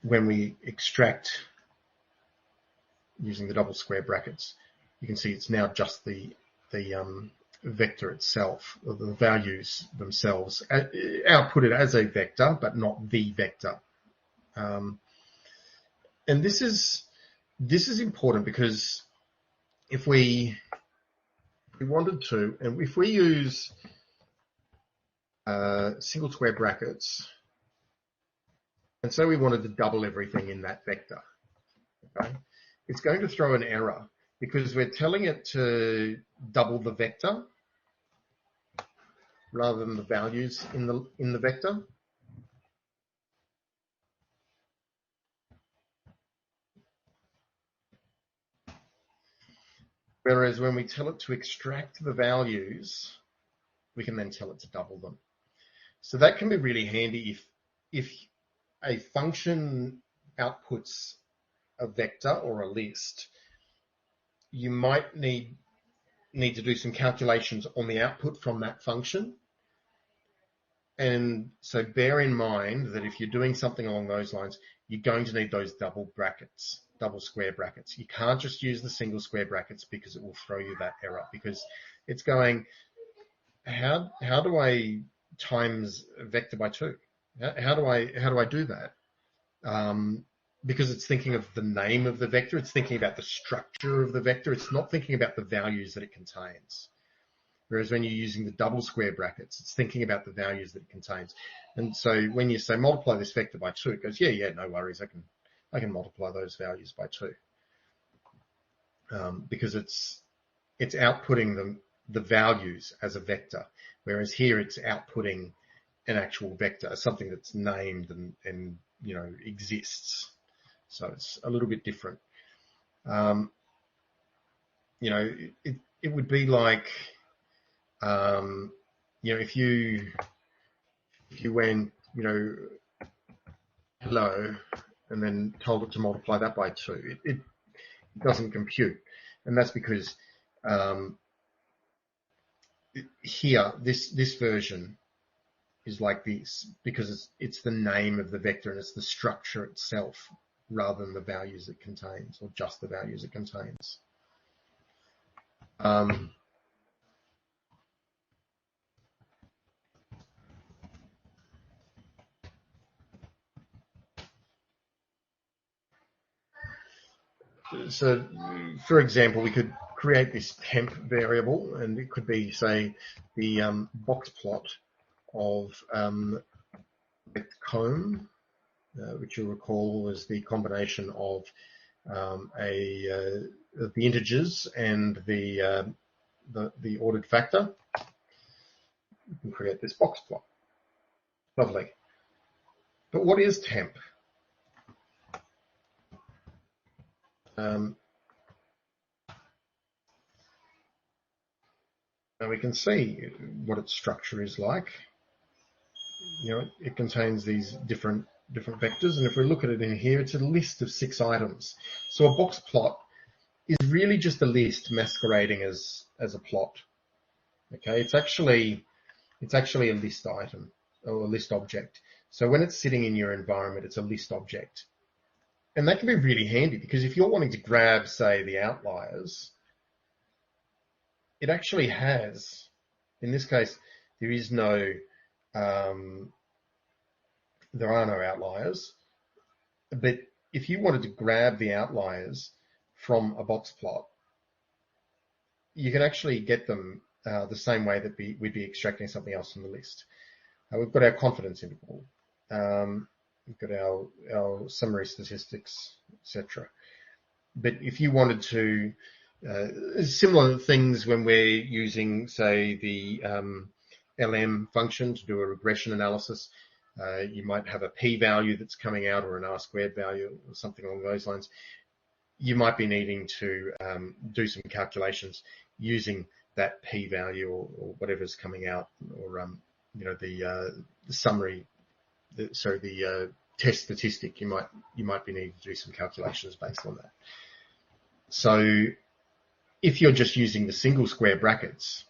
when we extract using the double square brackets, you can see it's now just the vector itself, or the values themselves, outputted as a vector, but not the vector. And this is important because if we wanted to, and if we use single square brackets, and so we wanted to double everything in that vector, okay, it's going to throw an error because we're telling it to double the vector rather than the values in the vector. Whereas when we tell it to extract the values, we can then tell it to double them. So that can be really handy if a function outputs a vector or a list. You might need to do some calculations on the output from that function. And so bear in mind that if you're doing something along those lines, you're going to need those double brackets, double square brackets. You can't just use the single square brackets because it will throw you that error, because it's going, how do I times a vector by 2? How do I do that? Because it's thinking of the name of the vector, it's thinking about the structure of the vector, it's not thinking about the values that it contains. Whereas when you're using the double square brackets, it's thinking about the values that it contains. And so when you say multiply this vector by 2, it goes, yeah, no worries, I can multiply those values by 2. Because it's outputting the values as a vector, whereas here it's outputting an actual vector, something that's named and exists. So it's a little bit different. It would be like, if you went, hello, and then told it to multiply that by 2, it doesn't compute. And that's because here, this version is like this because it's the name of the vector and it's the structure itself rather than the values it contains, or just the values it contains. So, for example, we could create this temp variable, and it could be, say, the box plot of comb, which you'll recall was the combination of the integers and the ordered factor. You can create this box plot. Lovely. But what is temp? Now we can see what its structure is like. It contains these different vectors, and if we look at it in here, it's a list of 6 items. So a box plot is really just a list masquerading as a plot. Okay, it's actually a list item or a list object. So when it's sitting in your environment, it's a list object. And that can be really handy because if you're wanting to grab, say, the outliers, it actually has, in this case, there are no outliers. But if you wanted to grab the outliers from a box plot, you can actually get them the same way that we'd be extracting something else from the list. We've got our confidence interval. We've got our summary statistics, etc. But if you wanted to, similar things when we're using, say, the LM function to do a regression analysis, you might have a p-value that's coming out or an r-squared value or something along those lines. You might be needing to do some calculations using that p-value or whatever's coming out, or the summary. The test statistic, you might be needing to do some calculations based on that. So if you're just using the single square brackets,